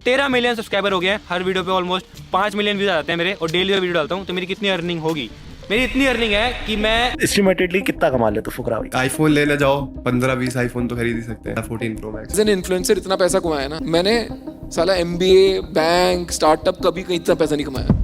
13 million subscriber हो गए हैं, हर वीडियो पे ऑलमोस्ट 5 मिलियन व्यूज आते हैं मेरे, और डेली वीडियो डालता हूँ, तो मेरी कितनी अर्निंग होगी? मेरी इतनी अर्निंग है कि मैं एस्टिमेटेडली कितना कमा ले तो फुकरा भाई। आईफोन लेने जाओ 15-20 आईफोन तो खरीद ही सकते हैं। 14 pro max. As an influencer इतना पैसा कमाया ना मैंने, साला MBA बैंक स्टार्टअप कभी कहीं इतना पैसा नहीं कमाया।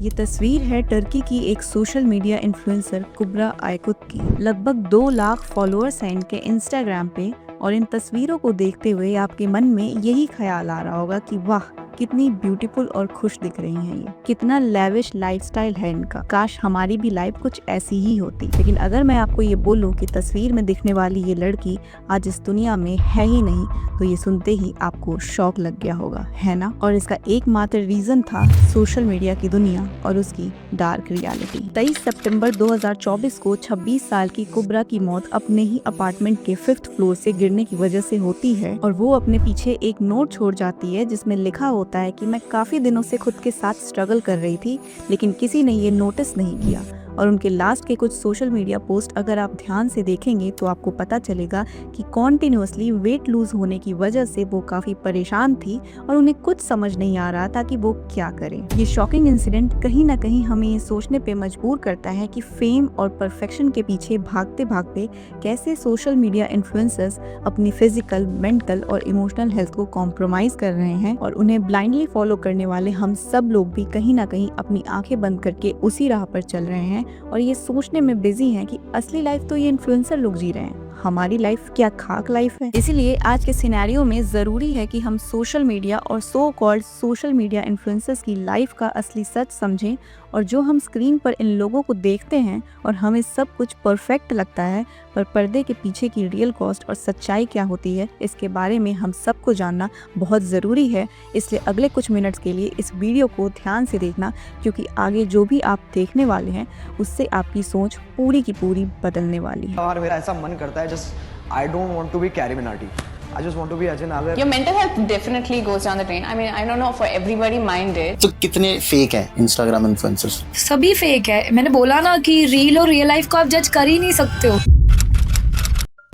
ये तस्वीर है टर्की की एक सोशल मीडिया इन्फ्लुएंसर कुब्रा आयकुत की। लगभग 2 लाख फॉलोअर्स हैं इनके इंस्टाग्राम पे, और इन तस्वीरों को देखते हुए आपके मन में यही ख्याल आ रहा होगा कि वाह कितनी ब्यूटीफुल और खुश दिख रही हैं ये, कितना लेविश लाइफस्टाइल है इनका, काश हमारी भी लाइफ कुछ ऐसी ही होती। लेकिन अगर मैं आपको ये बोलूं कि तस्वीर में दिखने वाली ये लड़की आज इस दुनिया में है ही नहीं, तो ये सुनते ही आपको शॉक लग गया होगा, है ना? और इसका एकमात्र रीजन था सोशल मीडिया की दुनिया और उसकी डार्क रियलिटी। 23 सितंबर 2024 को 26 साल की कुब्रा की मौत अपने ही अपार्टमेंट के 5th फ्लोर से गिरने की वजह से होती है, और वो अपने पीछे एक नोट छोड़ जाती है जिसमें लिखा होता है कि मैं काफी दिनों से खुद के साथ स्ट्रगल कर रही थी, लेकिन किसी ने ये नोटिस नहीं किया। और उनके लास्ट के कुछ सोशल मीडिया पोस्ट अगर आप ध्यान से देखेंगे तो आपको पता चलेगा कि कॉन्टिन्यूअसली वेट लूज होने की वजह से वो काफी परेशान थी और उन्हें कुछ समझ नहीं आ रहा था कि वो क्या करें। ये शॉकिंग इंसिडेंट कहीं ना कहीं हमें ये सोचने पे मजबूर करता है कि फेम और परफेक्शन के पीछे भागते भागते कैसे सोशल मीडिया इन्फ्लुएंसर्स अपनी फिजिकल, मेंटल और इमोशनल हेल्थ को कॉम्प्रोमाइज कर रहे हैं, और उन्हें ब्लाइंडली फॉलो करने वाले हम सब लोग भी कहीं ना कहीं अपनी आंखें बंद करके उसी राह पर चल रहे हैं और ये सोचने में बिजी हैं कि असली लाइफ तो ये इन्फ्लुएंसर लोग जी रहे हैं, हमारी लाइफ क्या खाक लाइफ है। इसीलिए आज के सिनेरियो में जरूरी है कि हम सोशल मीडिया और so called social media influencers की लाइफ का असली सच समझें, और जो हम स्क्रीन पर इन लोगों को देखते हैं और हमें सब कुछ परफेक्ट लगता है, पर पर्दे के पीछे की रियल कॉस्ट और सच्चाई क्या होती है, इसके बारे में हम सबको जानना बहुत ज़रूरी है। इसलिए अगले कुछ मिनट्स के लिए इस वीडियो को ध्यान से देखना, क्योंकि आगे जो भी आप देखने वाले हैं उससे आपकी सोच पूरी की पूरी बदलने वाली है। और मेरा ऐसा मन करता है, just I don't want to be Carry Minati, I just want to be Ajay Nagar. Your mental health definitely goes down the drain. I mean, I don't know for everybody minded. तो कितने फेक है इंस्टाग्राम इन्फ्लुएंसर्स? सभी fake है। मैंने बोला ना कि reel और रियल लाइफ को आप जज कर ही नहीं सकते हो।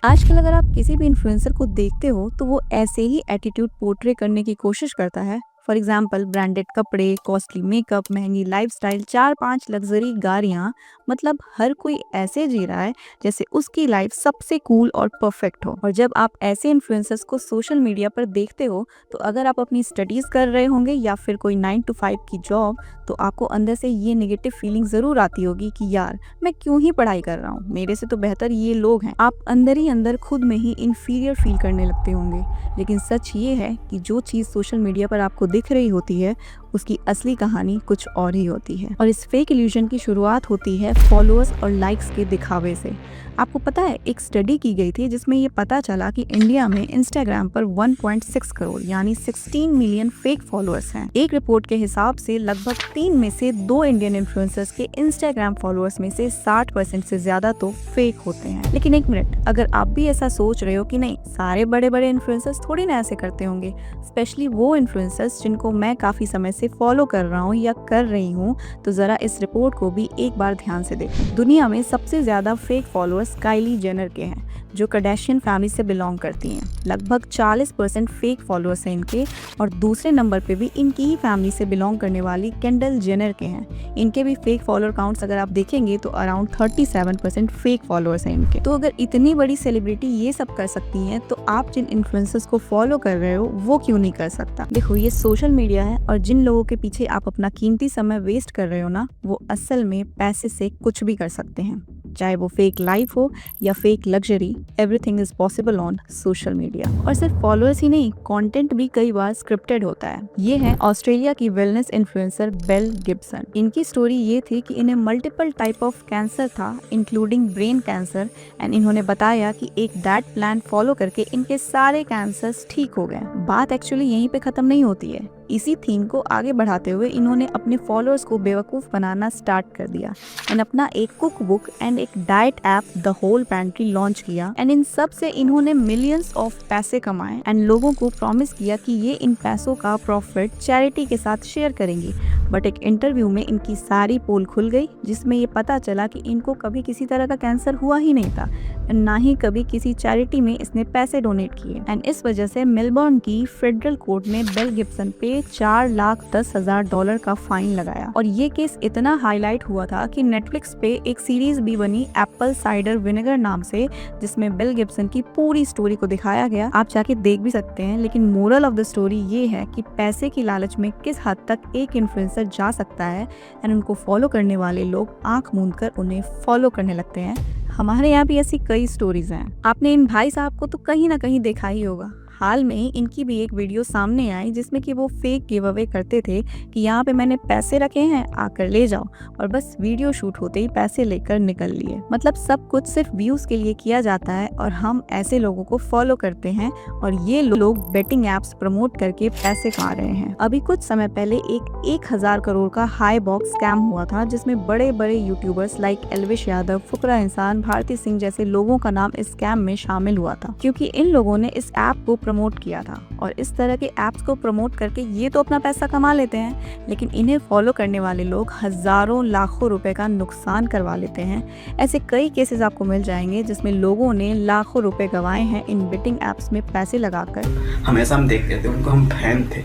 आजकल अगर आप किसी भी इन्फ्लुएंसर को देखते हो तो वो ऐसे ही एटीट्यूड पोर्ट्रे करने की कोशिश करता है। फॉर एग्जाम्पल, ब्रांडेड कपड़े, कॉस्टली मेकअप, महंगी लाइफस्टाइल, 4-5 लग्जरी गाड़ियाँ, मतलब हर कोई ऐसे जी रहा है जैसे उसकी लाइफ सबसे कूल और परफेक्ट हो। और जब आप ऐसे इन्फ्लुएंसर्स को सोशल मीडिया पर देखते हो तो अगर आप अपनी स्टडीज़ कर रहे होंगे या फिर कोई 9 to 5 की जॉब, तो आपको अंदर से ये नेगेटिव फीलिंग ज़रूर आती होगी कि यार मैं क्यों ही पढ़ाई कर रहा हूँ, मेरे से तो बेहतर ये लोग हैं। आप अंदर ही अंदर खुद में ही इन्फीरियर फील करने लगते होंगे। लेकिन सच ये है कि जो चीज़ सोशल मीडिया पर आपको दिख रही होती है उसकी असली कहानी कुछ और ही होती है। और इस फेक इल्यूजन की शुरुआत होती है फॉलोअर्स और लाइक्स के दिखावे से। आपको पता है, एक स्टडी की गई थी जिसमें ये पता चला कि इंडिया में इंस्टाग्राम पर 1.6 करोड़ यानी 16 मिलियन फेक फॉलोअर्स हैं। एक रिपोर्ट के हिसाब से लगभग 3 में से 2 इंडियन इन्फ्लुएंसर्स के इंस्टाग्राम फॉलोअर्स में से 60% से ज्यादा तो फेक होते हैं। लेकिन एक मिनट, अगर आप भी ऐसा सोच रहे हो कि नहीं, सारे बड़े बड़े इन्फ्लुएंसर्स थोड़ी ना ऐसे करते होंगे, स्पेशली वो इन्फ्लुएंसर्स जिनको मैं काफी समय से फॉलो कर रहा हूँ या कर रही हूँ, तो जरा इस रिपोर्ट को भी एक बार ध्यान से देखो। दुनिया में सबसे ज्यादा फेक फॉलोअर्स काइली जेनर के हैं, जो कार्दाशियन फैमिली से बिलोंग करती हैं। लगभग 40% फेक फॉलोअर्स हैं इनके, और दूसरे नंबर पे भी इनकी ही फैमिली से बिलोंग करने वाली केंडल जेनर के हैं। इनके भी फेक फॉलोअर काउंट्स अगर आप देखेंगे तो अराउंड 37% फेक फॉलोअर्स हैं इनके। तो अगर इतनी बड़ी सेलिब्रिटी ये सब कर सकती हैं, तो आप जिन इन्फ्लुएंसर्स को फॉलो कर रहे हो वो क्यों नहीं कर सकता? देखो, ये सोशल मीडिया है और जिन लोगों के पीछे आप अपना कीमती समय वेस्ट कर रहे हो ना, वो असल में पैसे से कुछ भी कर सकते हैं। चाहे वो फेक लाइफ हो या fake luxury, everything is possible on social media. और सिर्फ फॉलोअर्स ही नहीं, कंटेंट भी कई बार स्क्रिप्टेड होता है। ये है ऑस्ट्रेलिया की वेलनेस इन्फ्लुएंसर बेल गिब्सन। इनकी स्टोरी ये थी कि इन्हें मल्टीपल टाइप ऑफ कैंसर था, इंक्लूडिंग ब्रेन कैंसर, एंड इन्होंने बताया कि एक डाइट प्लान फॉलो करके इनके सारे कैंसर्स ठीक हो गए। बात एक्चुअली यहीं पे खत्म नहीं होती है। इसी थीम को आगे बढ़ाते हुए इन्होंने अपने फॉलोअर्स को बेवकूफ़ बनाना स्टार्ट कर दिया एंड अपना एक कुक बुक एंड एक diet app the whole pantry launch किया। एंड इन सब से इन्होंने मिलियंस ऑफ पैसे कमाए एंड लोगों को प्रॉमिस किया कि ये इन पैसों का प्रॉफिट चैरिटी के साथ शेयर करेंगी। बट एक इंटरव्यू में इनकी सारी पोल खुल गई, जिसमें ये पता चला कि इनको कभी किसी तरह का कैंसर हुआ ही नहीं था, ना ही कभी किसी चैरिटी में इसने पैसे डोनेट किए। एंड इस वजह से मेलबर्न की फेडरल कोर्ट ने बेल गिब्सन पे $4,10,000 का फाइन लगाया। और ये केस इतना हाईलाइट हुआ था कि नेटफ्लिक्स पे एक सीरीज भी बनी एप्पल साइडर विनेगर नाम से, जिसमें बेल गिब्सन की पूरी स्टोरी को दिखाया गया। आप जाके देख भी सकते हैं। लेकिन मोरल ऑफ द स्टोरी ये है कि पैसे की लालच में किस हद तक एक इन्फ्लुएंसर जा सकता है एंड उनको फॉलो करने वाले लोग आंख मूंद कर उन्हें फॉलो करने लगते हैं। हमारे यहाँ भी ऐसी कई स्टोरीज हैं। आपने इन भाई साहब को तो कहीं ना कहीं देखा ही होगा। हाल में ही इनकी भी एक वीडियो सामने आई जिसमें कि वो फेक गिव अवे करते थे कि यहाँ पे मैंने पैसे रखे हैं, आकर ले जाओ, और बस वीडियो शूट होते ही पैसे लेकर निकल लिए। मतलब सब कुछ सिर्फ व्यूज के लिए किया जाता है और हम ऐसे लोगों को फॉलो करते हैं और ये लोग बेटिंग एप्स प्रमोट करके पैसे कमा रहे हैं। अभी कुछ समय पहले एक 1,000 करोड़ का हाई बॉक्स स्कैम हुआ था, जिसमें बड़े बड़े यूट्यूबर्स लाइक एल्विश यादव, फुकरा इंसान, भारती सिंह जैसे लोगों का नाम इस स्कैम में शामिल हुआ था, क्योंकि इन लोगों ने इस ऐप को प्रमोट किया था। और इस तरह के ऐप्स को प्रमोट करके ये तो अपना पैसा कमा लेते हैं, लेकिन इन्हें फॉलो करने वाले लोग हजारों लाखों रुपए का नुकसान करवा लेते हैं। ऐसे कई केसेस आपको मिल जाएंगे जिसमें लोगों ने लाखों रुपए गंवाए हैं इन बेटिंग ऐप्स में पैसे लगाकर। हमेशा हम देखते थे उनको, हम फैन थे,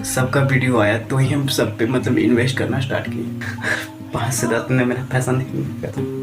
सबका वीडियो आया तो ही हम सब पे मतलब इन्वेस्ट करना स्टार्ट किए। 5 से 10 ने मेरा पैसा नहीं था।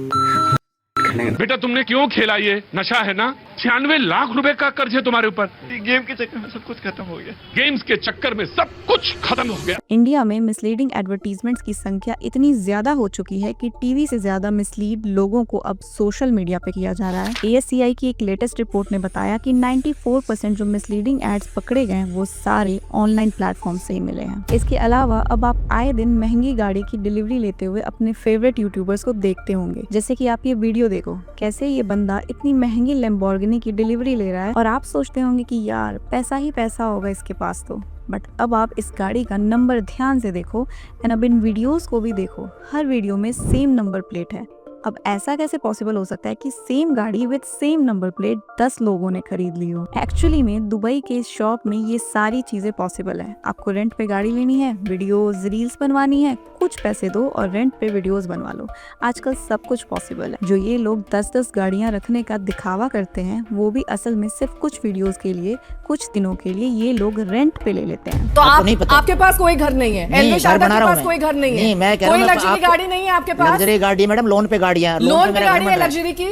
बेटा तुमने क्यों खेला? ये नशा है ना? 96 लाख रुपए का कर्ज है तुम्हारे ऊपर। गेम के चक्कर में सब कुछ खत्म हो गया। गेम्स के चक्कर में सब कुछ खत्म हो गया। इंडिया में मिसलीडिंग एडवर्टीजमेंट्स की संख्या इतनी ज्यादा हो चुकी है कि टीवी से ज्यादा मिसलीड लोगों को अब सोशल मीडिया पे किया जा रहा है। ASCI की एक लेटेस्ट रिपोर्ट ने बताया कि 94% जो मिसलीडिंग एड्स पकड़े गए वो सारे ऑनलाइन प्लेटफॉर्म से ही मिले हैं। इसके अलावा अब आप आए दिन महंगी गाड़ी की डिलीवरी लेते हुए अपने फेवरेट यूट्यूबर्स को देखते होंगे। जैसे कि आप ये वीडियो देखो, कैसे ये बंदा इतनी महंगी लैम्बोर्गिनी की डिलीवरी ले रहा है और आप सोचते होंगे कि यार पैसा ही पैसा होगा इसके पास तो। बट अब आप इस गाड़ी का नंबर ध्यान से देखो एंड अब इन वीडियोस को भी देखो, हर वीडियो में सेम नंबर प्लेट है। अब ऐसा कैसे पॉसिबल हो सकता है कि सेम गाड़ी विद सेम नंबर प्लेट 10 लोगों ने खरीद ली हो? एक्चुअली में दुबई के शॉप में ये सारी चीजें पॉसिबल है। आपको रेंट पे गाड़ी लेनी है, वीडियोस रील्स बनवानी है, कुछ पैसे दो और रेंट पे वीडियोस बनवा लो। आजकल सब कुछ पॉसिबल है। जो ये लोग 10-10 गाड़ियां रखने का दिखावा करते हैं, वो भी असल में सिर्फ कुछ वीडियोस के लिए, कुछ दिनों के लिए ये लोग रेंट पे ले लेते हैं। तो आपके पास कोई घर नहीं है? एल्विश यादव के पास कोई घर नहीं है? मैं कह रहा हूं कोई लग्जरी गाड़ी नहीं है आपके पास? लग्जरी गाड़ी मैडम लोन पे गाड़ी है, लोन पे गाड़ी है लग्जरी की।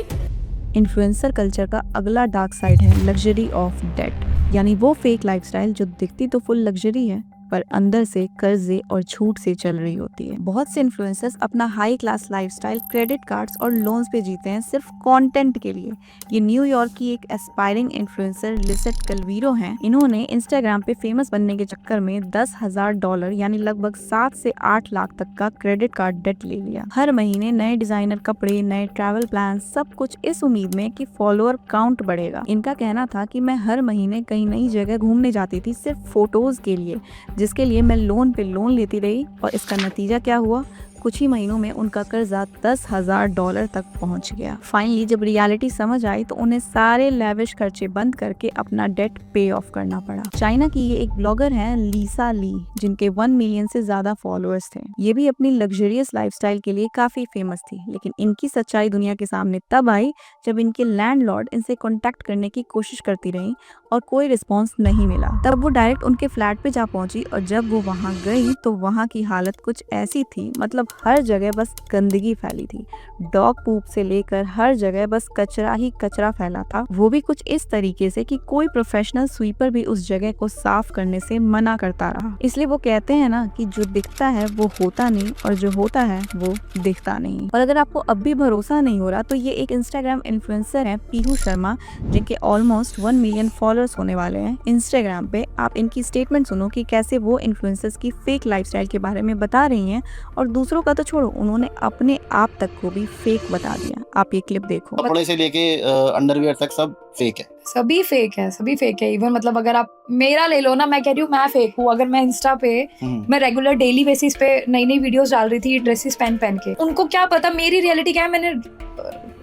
इन्फ्लुएंसर कल्चर का अगला डार्क साइड है लग्जरी ऑफ डेट, यानी वो फेक लाइफस्टाइल जो दिखती तो फुल लग्जरी है पर अंदर से कर्जे और छूट से चल रही होती है। बहुत से इन्फ्लुएंसर्स अपना high class lifestyle credit cards और लोन्स पे जीते हैं सिर्फ कंटेंट के लिए। ये न्यूयॉर्क की एक एस्पायरिंग इन्फ्लुएंसर लिसेट कल्वीरो हैं। इन्होंने इंस्टाग्राम पे फेमस बनने के चक्कर में $10,000 यानी लगभग 7 से 8 लाख तक का क्रेडिट कार्ड डेट ले लिया। हर महीने नए डिजाइनर कपड़े, नए ट्रैवल प्लान, सब कुछ इस उम्मीद में कि फॉलोअर काउंट बढ़ेगा। इनका कहना था कि मैं हर महीने कहीं नई जगह घूमने जाती थी सिर्फ फोटोज के लिए, जिसके लिए मैं लोन पे लोन लेती रही और इसका नतीजा क्या हुआ? कुछ ही महीनों में उनका कर्जा $10,000 तक पहुंच गया। फाइनली जब रियलिटी समझ आई तो उन्हें सारे लेविश खर्चे बंद करके अपना डेट पे ऑफ करना पड़ा। चाइना की ये एक ब्लॉगर हैं लिसा ली, जिनके 1 मिलियन से ज्यादा फॉलोअर्स थे। ये भी अपनी लग्जरियस लाइफस्टाइल के लिए काफी फेमस थी, लेकिन इनकी सच्चाई दुनिया के सामने तब आई जब इनके लैंडलॉर्ड इनसे कॉन्टेक्ट करने की कोशिश करती रही और कोई रिस्पॉन्स नहीं मिला। तब वो डायरेक्ट उनके फ्लैट पे जा पहुंची और जब वो वहाँ गई तो वहाँ की हालत कुछ ऐसी थी, मतलब हर जगह बस गंदगी फैली थी। डॉग पूप से लेकर हर जगह बस कचरा ही कचरा फैला था, वो भी कुछ इस तरीके से कि कोई प्रोफेशनल स्वीपर भी उस जगह को साफ करने से मना करता रहा। इसलिए वो कहते हैं ना कि जो दिखता है वो होता नहीं और जो होता है वो दिखता नहीं। और अगर आपको अब भी भरोसा नहीं हो रहा तो ये एक इंस्टाग्राम इन्फ्लुएंसर है पीहू शर्मा, जिनके ऑलमोस्ट 1 मिलियन फॉलोअर्स होने वाले हैं इंस्टाग्राम पे। आप इनकी स्टेटमेंट सुनो कि कैसे वो इन्फ्लुएंसर्स की फेक लाइफस्टाइल के बारे में बता रही हैं, और दूसरों का तो छोड़ो, उन्होंने अपने आप तक को भी फेक बता दिया। आप ये क्लिप देखो। कपड़े से लेके अंडरवियर तक सब फेक है। सभी फेक है, सभी फेक है। इवन मतलब अगर आप मेरा ले लो ना, मैं कह रही हूँ मैं फेक हूँ। अगर मैं इंस्टा पे मैं रेगुलर डेली बेसिस पे नई नई वीडियोस डाल रही थी ड्रेसेस पहन के, उनको क्या पता मेरी रियलिटी क्या है। मैंने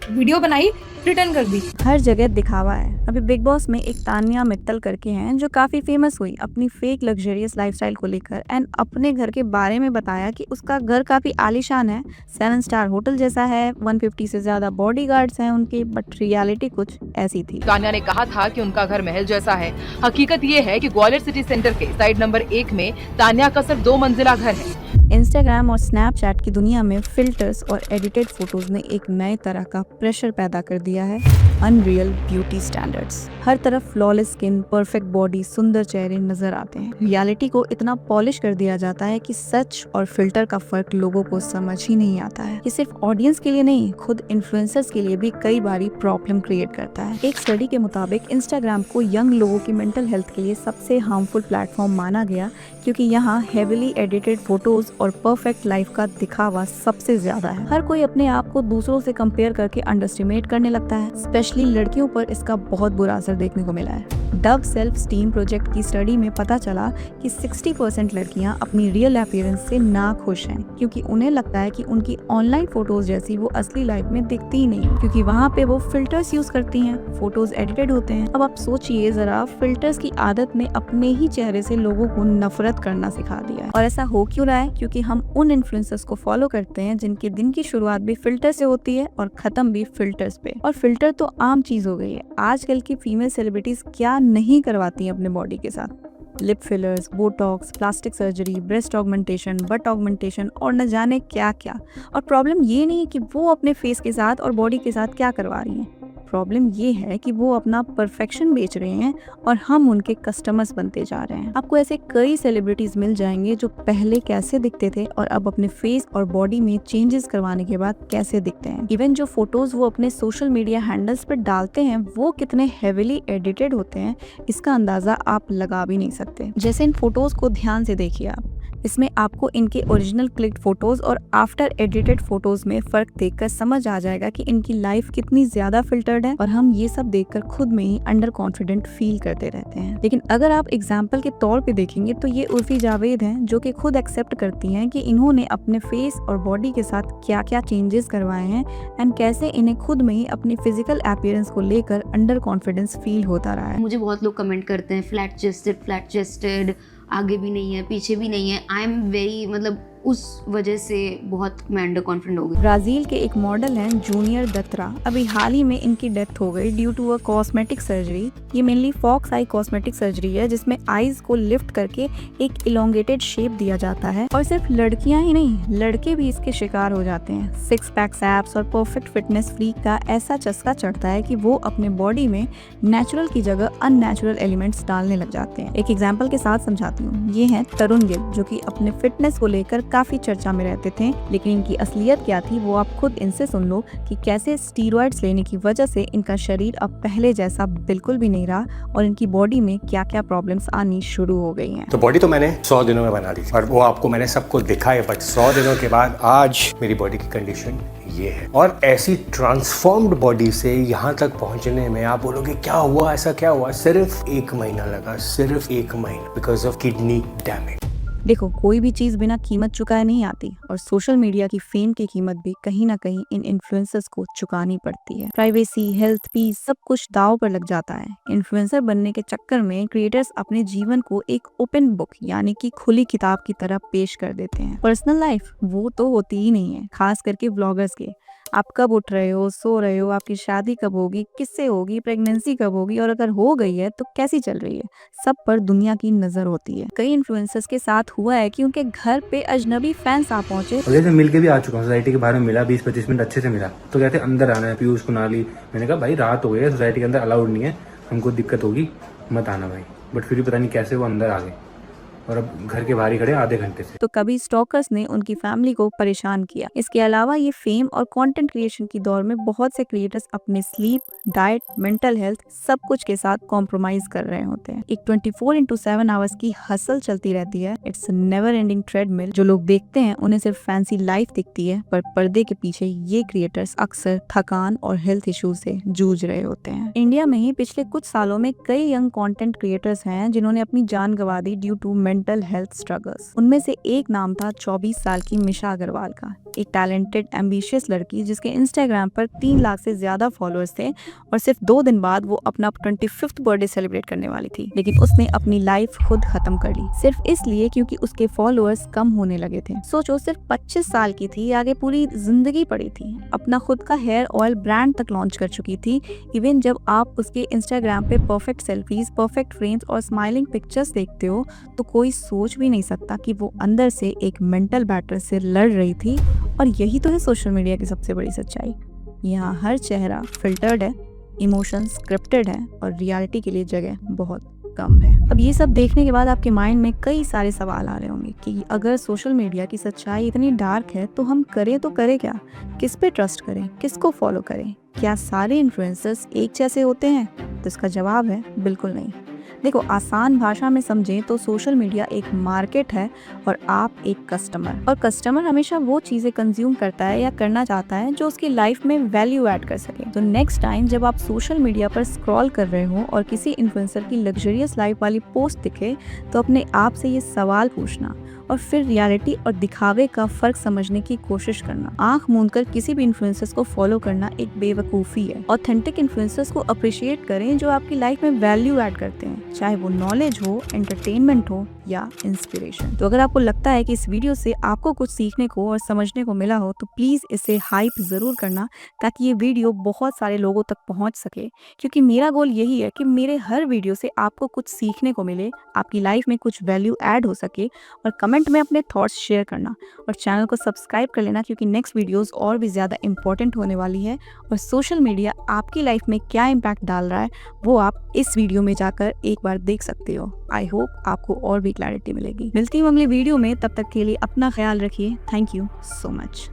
वीडियो बनाई, रिटर्न कर दी। हर जगह दिखावा है। अभी बिग बॉस में एक तान्या मित्तल करके हैं जो काफी फेमस हुई अपनी फेक लग्जरियस लाइफस्टाइल को लेकर एंड अपने घर के बारे में बताया कि उसका घर काफी आलीशान है, 7 स्टार होटल जैसा है, 150 से ज्यादा बॉडीगार्ड्स हैं उनके, बट रियलिटी कुछ ऐसी थी। तान्या ने कहा था कि उनका घर महल जैसा है। हकीकत ये है कि ग्वालियर सिटी सेंटर के साइड नंबर 1 में तान्या का सिर्फ 2 मंजिला घर है। इंस्टाग्राम और स्नैपचैट की दुनिया में फिल्टर्स और एडिटेड फोटोज ने एक नए तरह का प्रेशर पैदा कर दिया है, अनरियल ब्यूटी स्टैंडर्ड्स। हर तरफ फ्लॉलेस स्किन, परफेक्ट बॉडी, सुंदर चेहरे नजर आते हैं। रियलिटी को इतना पॉलिश कर दिया जाता है कि सच और फिल्टर का फर्क लोगों को समझ ही नहीं आता है। ये सिर्फ ऑडियंस के लिए नहीं, खुद इन्फ्लुएंसर्स के लिए भी कई बारी प्रॉब्लम क्रिएट करता है। एक स्टडी के मुताबिक इंस्टाग्राम को यंग लोगों की मेंटल हेल्थ के लिए सबसे हार्मफुल प्लेटफॉर्म माना गया, क्योंकि यहाँ हेविली एडिटेड फोटोज और परफेक्ट लाइफ का दिखावा सबसे ज्यादा है। हर कोई अपने आप को दूसरों से कंपेयर करके अंडरएस्टिमेट करने लगता है। स्पेशली लड़कियों पर इसका बहुत बुरा असर देखने को मिला है। डव सेल्फ स्टीम प्रोजेक्ट की स्टडी में पता चला कि 60% लड़कियां अपनी रियल अपीयरेंस से ना खुश हैं, क्योंकि उन्हें लगता है कि उनकी ऑनलाइन फोटोज जैसी वो असली लाइफ में दिखती ही नहीं, क्योंकि वहाँ पे वो फिल्टर्स यूज करती हैं, फोटोज एडिटेड होते हैं। अब आप सोचिए जरा, फिल्टर्स की आदत ने अपने ही चेहरे से लोगों को नफरत करना सिखा दिया है। और ऐसा हो क्यों रहा है? क्योंकि हम उन इन्फ्लुएंसर्स को फॉलो करते हैं जिनके दिन की शुरुआत भी फिल्टर से होती है और खत्म भी फिल्टर्स पे। और फिल्टर तो आम चीज हो गई है। आजकल की फीमेल सेलिब्रिटीज क्या नहीं करवाती अपने बॉडी के साथ। Lip fillers, Botox, plastic surgery, breast augmentation, but augmentation और न जाने क्या क्या। और प्रॉब्लम ये नहीं है कि वो अपने फेस के साथ और बॉडी के साथ क्या करवा रही हैं, प्रॉब्लम ये है कि वो अपना परफेक्शन बेच रहे हैं और हम उनके कस्टमर्स बनते जा रहे हैं। आपको ऐसे कई सेलिब्रिटीज मिल जाएंगे जो पहले कैसे दिखते थे और अब अपने फेस और बॉडी में चेंजेस करवाने के बाद कैसे दिखते हैं। इवन जो फोटोज वो अपने सोशल मीडिया हैंडल्स पर डालते हैं वो कितने हेविली एडिटेड होते हैं, इसका अंदाजा आप लगा भी नहीं सकते। जैसे इन फोटोज को ध्यान से देखिए आप, इसमें आपको इनके ओरिजिनल क्लिक्ड फोटोज और आफ्टर एडिटेड फोटोज में फर्क देखकर समझ आ जाएगा कि इनकी लाइफ कितनी ज्यादा फिल्टर्ड है, और हम ये सब देखकर खुद में ही अंडर कॉन्फिडेंट फील करते रहते हैं। लेकिन अगर आप एग्जाम्पल के तौर पे देखेंगे तो ये उर्फी जावेद हैं, जो कि खुद एक्सेप्ट करती हैं कि इन्होंने अपने फेस और बॉडी के साथ क्या क्या चेंजेस करवाए हैं एंड कैसे इन्हें खुद में ही अपनी फिजिकल अपीयरेंस को लेकर अंडर कॉन्फिडेंस फील होता रहा है। मुझे बहुत लोग कमेंट करते हैं फ्लैट चेस्टेड, आगे भी नहीं है पीछे भी नहीं है। आई एम वेरी, मतलब उस वजह से बहुत मैं अंडर कॉन्फिडेंट हो गई। ब्राजील के एक मॉडल हैं जूनियर दत्रा, अभी हाल ही में इनकी डेथ हो गई due to a cosmetic surgery. ये mainly fox eye cosmetic surgery है, जिसमें आईज को लिफ्ट करके एक इलोंगेटेड शेप दिया जाता है। और सिर्फ लड़कियां ही नहीं, लड़के भी इसके शिकार हो जाते हैं। 6 पैक्स एब्स और परफेक्ट फिटनेस फ्रीक का ऐसा चस्का चढ़ता है कि वो अपने बॉडी में नेचुरल की जगह अननेचुरल एलिमेंट्स डालने लग जाते हैं। एक एग्जाम्पल के साथ समझाती हूँ। ये है तरुण गिल, जो कि अपने फिटनेस को लेकर काफी चर्चा में रहते थे, लेकिन इनकी असलियत क्या थी वो आप खुद इनसे सुन लो कि कैसे स्टीरॉइड्स लेने की वजह से इनका शरीर अब पहले जैसा बिल्कुल भी नहीं रहा और इनकी बॉडी में क्या क्या प्रॉब्लम्स आनी शुरू हो गई हैं। तो बॉडी तो मैंने 100 दिनों में बना ली और वो आपको मैंने सबको दिखाया, बट 100 दिनों के बाद आज मेरी बॉडी की कंडीशन ये है। और ऐसी ट्रांसफॉर्म्ड बॉडी से यहाँ तक पहुँचने में आप बोलोगे क्या हुआ, ऐसा क्या हुआ? सिर्फ 1 महीना लगा, सिर्फ 1 महीना, बिकॉज ऑफ किडनी डैमेज। देखो, कोई भी चीज बिना कीमत चुकाए नहीं आती और सोशल मीडिया की फेम की कीमत भी कहीं ना कहीं इन इन्फ्लुएंसर्स को चुकानी पड़ती है। प्राइवेसी, हेल्थ, पीस सब कुछ दांव पर लग जाता है। इन्फ्लुएंसर बनने के चक्कर में क्रिएटर्स अपने जीवन को एक ओपन बुक यानी कि खुली किताब की तरह पेश कर देते हैं। पर्सनल लाइफ वो तो होती ही नहीं है, खास करके व्लॉगर्स के। आप कब उठ रहे हो, सो रहे हो, आपकी शादी कब होगी, किससे होगी, प्रेगनेंसी कब होगी, और अगर हो गई है तो कैसी चल रही है, सब पर दुनिया की नजर होती है। कई इन्फ्लुएंसर्स के साथ हुआ है कि उनके घर पे अजनबी फैंस आ पहुंचे। जैसे मिल के भी आ चुका हूँ, सोसाइटी के बाहर में मिला, 20-25 मिनट अच्छे से मिला, तो कहते अंदर आना है पीयूष कुनाली। मैंने कहा भाई रात हो गई है, सोसाइटी के अंदर अलाउड नहीं है, हमको दिक्कत होगी, मत आना भाई। बट फिर भी पता नहीं कैसे वो अंदर आ गए और अब घर के बाहर ही खड़े आधे घंटे से। तो कभी स्टॉकर्स ने उनकी फैमिली को परेशान किया। इसके अलावा ये फेम और कंटेंट क्रिएशन की दौर में बहुत से क्रिएटर्स अपने स्लीप, डाइट, मेंटल हेल्थ सब कुछ के साथ कॉम्प्रोमाइज कर रहे होते हैं। एक 24/7 आवर्स की हसल चलती रहती है। It's never ending treadmill. जो लोग देखते हैं उन्हें सिर्फ फैंसी लाइफ दिखती है, पर पर्दे के पीछे ये क्रिएटर्स अक्सर थकान और हेल्थ इशू से जूझ रहे होते हैं। इंडिया में ही पिछले कुछ सालों में कई यंग कंटेंट क्रिएटर्स हैं जिन्होंने अपनी जान गंवा दी due to mental health struggles. उनमें से एक नाम था 24 साल की मिशा अग्रवाल का, एक टैलेंटेड एम्बिशियस लड़की जिसके इंस्टाग्राम पर 3 लाख से ज्यादा फॉलोअर्स थे और सिर्फ 2 दिन बाद वो अपना 25th बर्थडे सेलिब्रेट करने वाली थी, लेकिन उसने अपनी लाइफ खुद खत्म कर ली, सिर्फ इसलिए क्योंकि उसके फॉलोअर्स कम होने लगे थे। सोचो, सिर्फ 25 साल की थी, आगे पूरी जिंदगी पड़ी थी, अपना खुद का हेयर ऑयल ब्रांड तक लॉन्च कर चुकी थी। इवन जब आप उसके इंस्टाग्राम पे परफेक्ट सेल्फीज, परफेक्ट फ्रेम्स और स्माइलिंग पिक्चर्स देखते हो तो कोई सोच भी नहीं सकता कि वो अंदर से एक मेंटल बैटल से लड़ रही थी। और यही तो है सोशल मीडिया की सबसे बड़ी सच्चाई। यहाँ हर चेहरा फिल्टर्ड है, इमोशंस स्क्रिप्टेड है और रियलिटी के लिए जगह बहुत कम है। अब ये सब देखने के बाद आपके माइंड में कई सारे सवाल आ रहे होंगे कि अगर सोशल मीडिया की सच्चाई इतनी डार्क है तो हम करें तो करें क्या? किस पे ट्रस्ट करें? किसको फॉलो करें? क्या सारे इन्फ्लुएंसर्स एक जैसे होते हैं? तो इसका जवाब है बिल्कुल नहीं। देखो, आसान भाषा में समझें तो सोशल मीडिया एक मार्केट है और आप एक कस्टमर। और कस्टमर हमेशा वो चीज़ें कंज्यूम करता है या करना चाहता है जो उसकी लाइफ में वैल्यू ऐड कर सके। तो नेक्स्ट टाइम जब आप सोशल मीडिया पर स्क्रॉल कर रहे हो और किसी इन्फ्लुएंसर की लग्जरियस लाइफ वाली पोस्ट दिखे तो अपने आप से ये सवाल पूछना और फिर रियलिटी और दिखावे का फर्क समझने की कोशिश करना। आंख मूंदकर किसी भी इन्फ्लुएंसर्स को फॉलो करना एक बेवकूफ़ी है। ऑथेंटिक इन्फ्लुएंसर्स को अप्रिशिएट करें जो आपकी लाइफ में वैल्यू ऐड करते हैं, चाहे वो नॉलेज हो, एंटरटेनमेंट हो या इंस्पिरेशन। तो अगर आपको लगता है कि इस वीडियो से आपको कुछ सीखने को और समझने को मिला हो तो प्लीज़ इसे हाइप ज़रूर करना ताकि ये वीडियो बहुत सारे लोगों तक पहुँच सके, क्योंकि मेरा गोल यही है कि मेरे हर वीडियो से आपको कुछ सीखने को मिले, आपकी लाइफ में कुछ वैल्यू ऐड हो सके। और कमेंट में अपने थॉट्स शेयर करना और चैनल को सब्सक्राइब कर लेना, क्योंकि नेक्स्ट वीडियोस और भी ज़्यादा इंपॉर्टेंट होने वाली है। और सोशल मीडिया आपकी लाइफ में क्या इम्पैक्ट डाल रहा है वो आप इस वीडियो में जाकर एक बार देख सकते हो। आई होप आपको और भी क्लैरिटी मिलेगी। मिलती हूँ अगली वीडियो में, तब तक के लिए अपना ख्याल रखिए। Thank you so much.